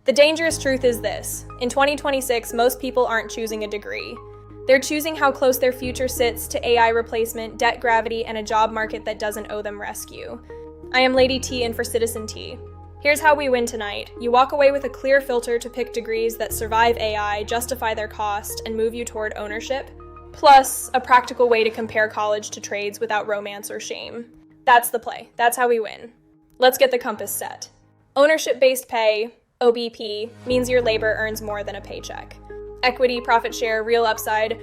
The dangerous truth is this: in 2026, most people aren't choosing a degree. They're choosing how close their future sits to AI replacement, debt gravity, and a job market that doesn't owe them rescue. I am Lady T in for Citizen T. Here's how we win tonight. You walk away with a clear filter to pick degrees that survive AI, justify their cost, and move you toward ownership, plus a practical way to compare college to trades without romance or shame. That's the play. That's how we win. Let's get the compass set. Ownership-based pay, OBP, means your labor earns more than a paycheck. Equity, profit share, real upside,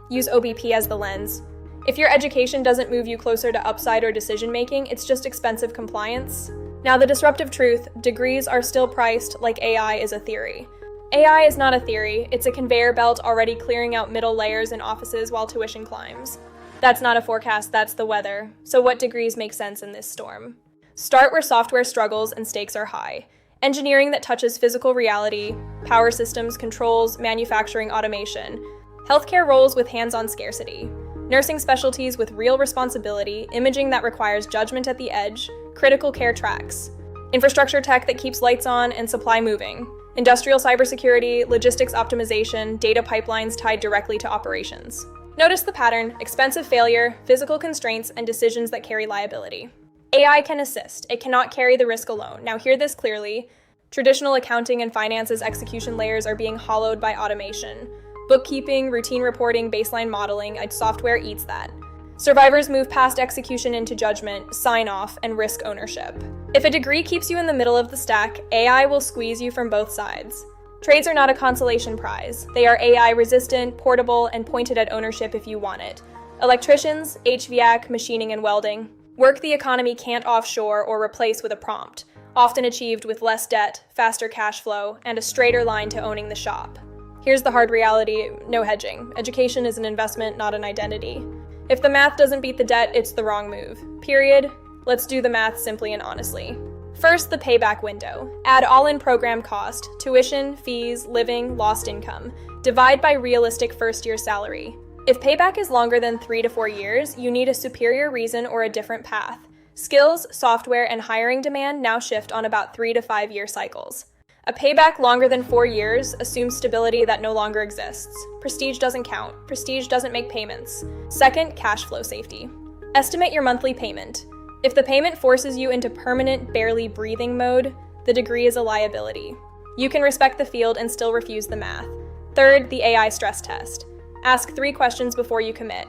use OBP as the lens. If your education doesn't move you closer to upside or decision-making, it's just expensive compliance. Now, the disruptive truth: degrees are still priced like AI is a theory. AI is not a theory, it's a conveyor belt already clearing out middle layers in offices while tuition climbs. That's not a forecast, that's the weather. So what degrees make sense in this storm? Start where software struggles and stakes are high. Engineering that touches physical reality, power systems, controls, manufacturing, automation. Healthcare roles with hands-on scarcity. Nursing specialties with real responsibility, imaging that requires judgment at the edge, critical care tracks. Infrastructure tech that keeps lights on and supply moving. Industrial cybersecurity, logistics optimization, data pipelines tied directly to operations. Notice the pattern: expensive failure, physical constraints, and decisions that carry liability. AI can assist, it cannot carry the risk alone. Now hear this clearly: traditional accounting and finances execution layers are being hollowed by automation. Bookkeeping, routine reporting, baseline modeling, software eats that. Survivors move past execution into judgment, sign-off, and risk ownership. If a degree keeps you in the middle of the stack, AI will squeeze you from both sides. Trades are not a consolation prize. They are AI-resistant, portable, and pointed at ownership if you want it. Electricians, HVAC, machining, and welding. Work the economy can't offshore or replace with a prompt, often achieved with less debt, faster cash flow, and a straighter line to owning the shop. Here's the hard reality: no hedging. Education is an investment, not an identity. If the math doesn't beat the debt, it's the wrong move. Period. Let's do the math simply and honestly. First, the payback window. Add all-in program cost, tuition, fees, living, lost income. Divide by realistic first-year salary. If payback is longer than 3 to 4 years, you need a superior reason or a different path. Skills, software, and hiring demand now shift on about 3 to 5 year cycles. A payback longer than 4 years assumes stability that no longer exists. Prestige doesn't count. Prestige doesn't make payments. Second, cash flow safety. Estimate your monthly payment. If the payment forces you into permanent, barely breathing mode, the degree is a liability. You can respect the field and still refuse the math. Third, the AI stress test. Ask 3 questions before you commit.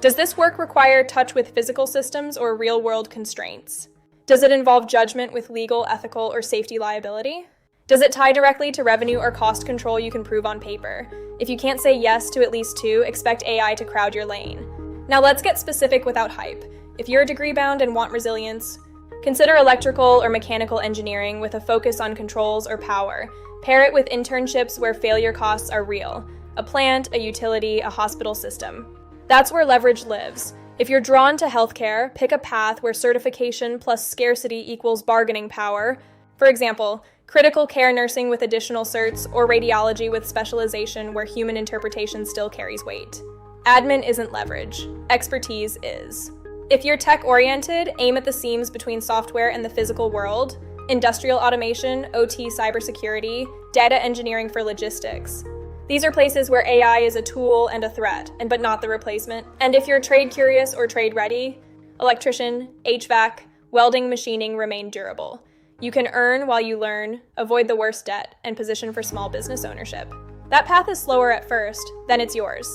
Does this work require touch with physical systems or real-world constraints? Does it involve judgment with legal, ethical, or safety liability? Does it tie directly to revenue or cost control you can prove on paper? If you can't say yes to at least 2, expect AI to crowd your lane. Now let's get specific without hype. If you're degree-bound and want resilience, consider electrical or mechanical engineering with a focus on controls or power. Pair it with internships where failure costs are real. A plant, a utility, a hospital system. That's where leverage lives. If you're drawn to healthcare, pick a path where certification plus scarcity equals bargaining power. For example, critical care nursing with additional certs, or radiology with specialization where human interpretation still carries weight. Admin isn't leverage. Expertise is. If you're tech-oriented, aim at the seams between software and the physical world. Industrial automation, OT cybersecurity, data engineering for logistics. These are places where AI is a tool and a threat, but not the replacement. And if you're trade curious or trade ready, electrician, HVAC, welding, machining remain durable. You can earn while you learn, avoid the worst debt, and position for small business ownership. That path is slower at first, then it's yours.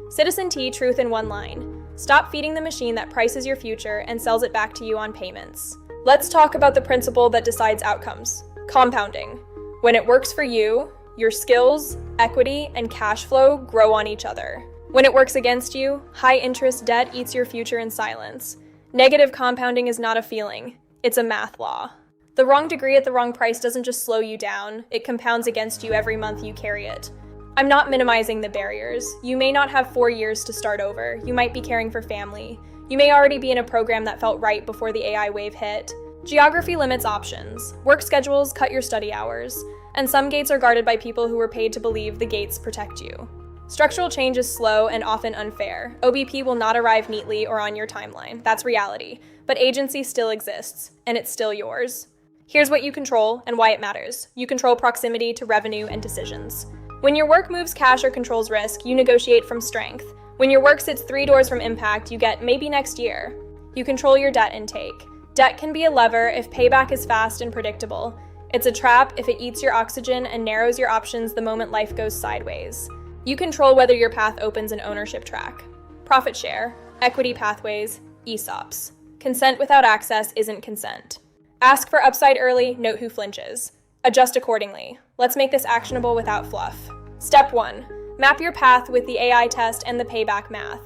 Citizen T, truth in one line. Stop feeding the machine that prices your future and sells it back to you on payments. Let's talk about the principle that decides outcomes: compounding. When it works for you, your skills, equity, and cash flow grow on each other. When it works against you, high-interest debt eats your future in silence. Negative compounding is not a feeling, it's a math law. The wrong degree at the wrong price doesn't just slow you down, it compounds against you every month you carry it. I'm not minimizing the barriers. You may not have 4 years to start over. You might be caring for family. You may already be in a program that felt right before the AI wave hit. Geography limits options. Work schedules cut your study hours. And some gates are guarded by people who were paid to believe the gates protect you. Structural change is slow and often unfair. OBP will not arrive neatly or on your timeline. That's reality. But agency still exists, and it's still yours. Here's what you control and why it matters. You control proximity to revenue and decisions. When your work moves cash or controls risk, you negotiate from strength. When your work sits 3 doors from impact, you get maybe next year. You control your debt intake. Debt can be a lever if payback is fast and predictable. It's a trap if it eats your oxygen and narrows your options the moment life goes sideways. You control whether your path opens an ownership track. Profit share, equity pathways, ESOPs. Consent without access isn't consent. Ask for upside early, note who flinches. Adjust accordingly. Let's make this actionable without fluff. Step 1. Map your path with the AI test and the payback math.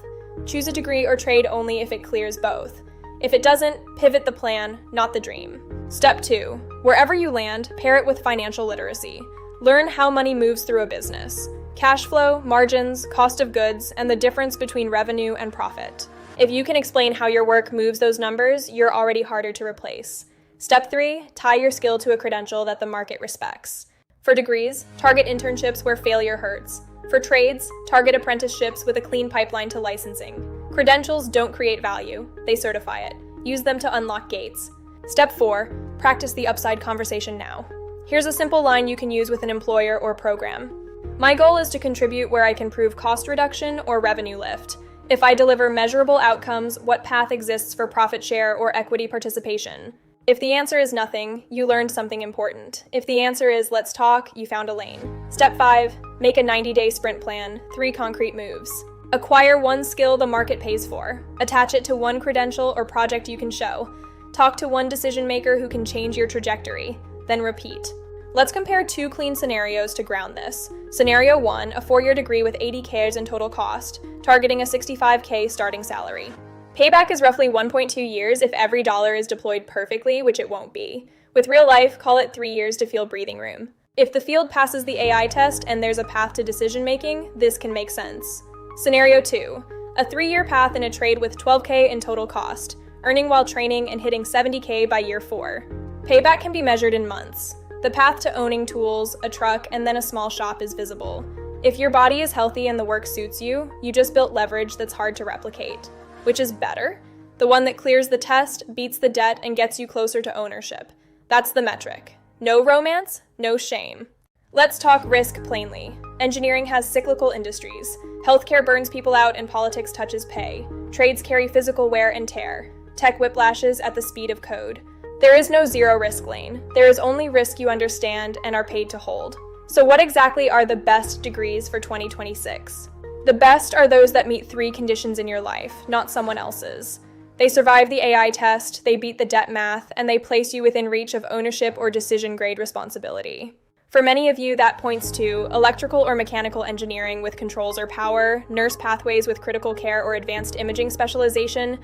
Choose a degree or trade only if it clears both. If it doesn't, pivot the plan, not the dream. Step 2. Wherever you land, pair it with financial literacy. Learn how money moves through a business. Cash flow, margins, cost of goods, and the difference between revenue and profit. If you can explain how your work moves those numbers, you're already harder to replace. Step 3. Tie your skill to a credential that the market respects. For degrees, target internships where failure hurts. For trades, target apprenticeships with a clean pipeline to licensing. Credentials don't create value, they certify it. Use them to unlock gates. Step 4. Practice the upside conversation now. Here's a simple line you can use with an employer or program. My goal is to contribute where I can prove cost reduction or revenue lift. If I deliver measurable outcomes, what path exists for profit share or equity participation? If the answer is nothing, you learned something important. If the answer is let's talk, you found a lane. Step 5. Make a 90-day sprint plan, 3 concrete moves. Acquire one skill the market pays for. Attach it to one credential or project you can show. Talk to one decision maker who can change your trajectory. Then repeat. Let's compare 2 clean scenarios to ground this. Scenario 1, a 4-year degree with 80K in total cost, targeting a 65K starting salary. Payback is roughly 1.2 years if every dollar is deployed perfectly, which it won't be. With real life, call it 3 years to feel breathing room. If the field passes the AI test and there's a path to decision making, this can make sense. Scenario 2, a 3-year path in a trade with 12K in total cost, earning while training and hitting 70K by year 4. Payback can be measured in months. The path to owning tools, a truck, and then a small shop is visible. If your body is healthy and the work suits you, you just built leverage that's hard to replicate. Which is better? The one that clears the test, beats the debt, and gets you closer to ownership. That's the metric. No romance, no shame. Let's talk risk plainly. Engineering has cyclical industries. Healthcare burns people out and politics touches pay. Trades carry physical wear and tear. Tech whiplashes at the speed of code. There is no zero risk lane. There is only risk you understand and are paid to hold. So what exactly are the best degrees for 2026? The best are those that meet 3 conditions in your life, not someone else's. They survive the AI test, they beat the debt math, and they place you within reach of ownership or decision grade responsibility. For many of you, that points to electrical or mechanical engineering with controls or power, nurse pathways with critical care or advanced imaging specialization,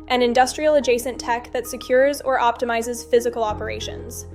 and industrial adjacent tech that secures or optimizes physical operations.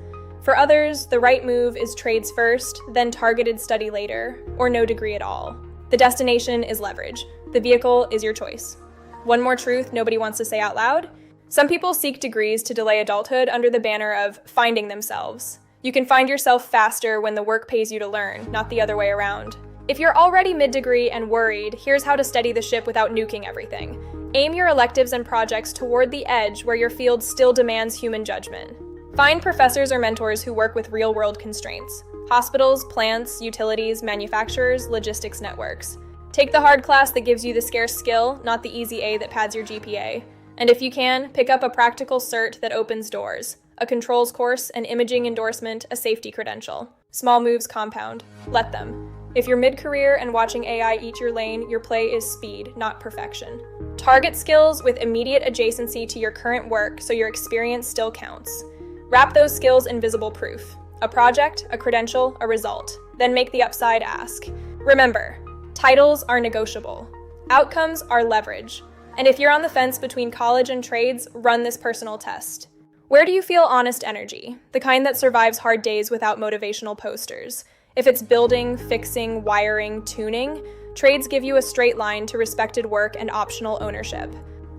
For others, the right move is trades first, then targeted study later, or no degree at all. The destination is leverage. The vehicle is your choice. One more truth nobody wants to say out loud. Some people seek degrees to delay adulthood under the banner of finding themselves. You can find yourself faster when the work pays you to learn, not the other way around. If you're already mid-degree and worried, here's how to steady the ship without nuking everything. Aim your electives and projects toward the edge where your field still demands human judgment. Find professors or mentors who work with real-world constraints. Hospitals, plants, utilities, manufacturers, logistics networks. Take the hard class that gives you the scarce skill, not the easy A that pads your GPA. And if you can, pick up a practical cert that opens doors. A controls course, an imaging endorsement, a safety credential. Small moves compound. Let them. If you're mid-career and watching AI eat your lane, your play is speed, not perfection. Target skills with immediate adjacency to your current work so your experience still counts. Wrap those skills in visible proof. A project, a credential, a result. Then make the upside ask. Remember, titles are negotiable. Outcomes are leverage. And if you're on the fence between college and trades, run this personal test. Where do you feel honest energy? The kind that survives hard days without motivational posters. If it's building, fixing, wiring, tuning, trades give you a straight line to respected work and optional ownership.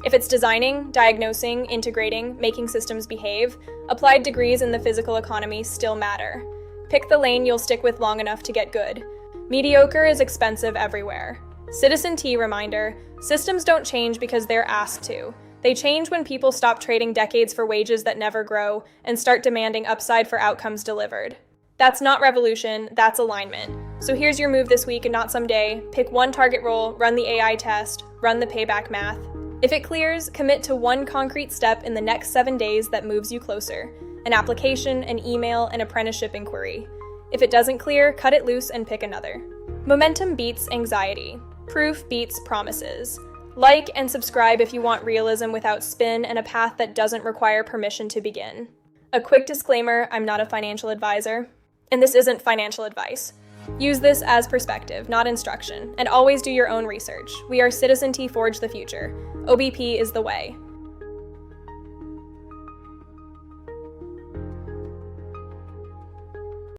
If it's designing, diagnosing, integrating, making systems behave, applied degrees in the physical economy still matter. Pick the lane you'll stick with long enough to get good. Mediocre is expensive everywhere. Citizen T reminder, systems don't change because they're asked to. They change when people stop trading decades for wages that never grow and start demanding upside for outcomes delivered. That's not revolution, that's alignment. So here's your move this week and not someday. Pick one target role, run the AI test, run the payback math. If it clears, commit to one concrete step in the next 7 days that moves you closer. An application, an email, an apprenticeship inquiry. If it doesn't clear, cut it loose and pick another. Momentum beats anxiety. Proof beats promises. Like and subscribe if you want realism without spin and a path that doesn't require permission to begin. A quick disclaimer, I'm not a financial advisor, and this isn't financial advice. Use this as perspective, not instruction, and always do your own research. We are Citizen T Forge the future. OBP is the way.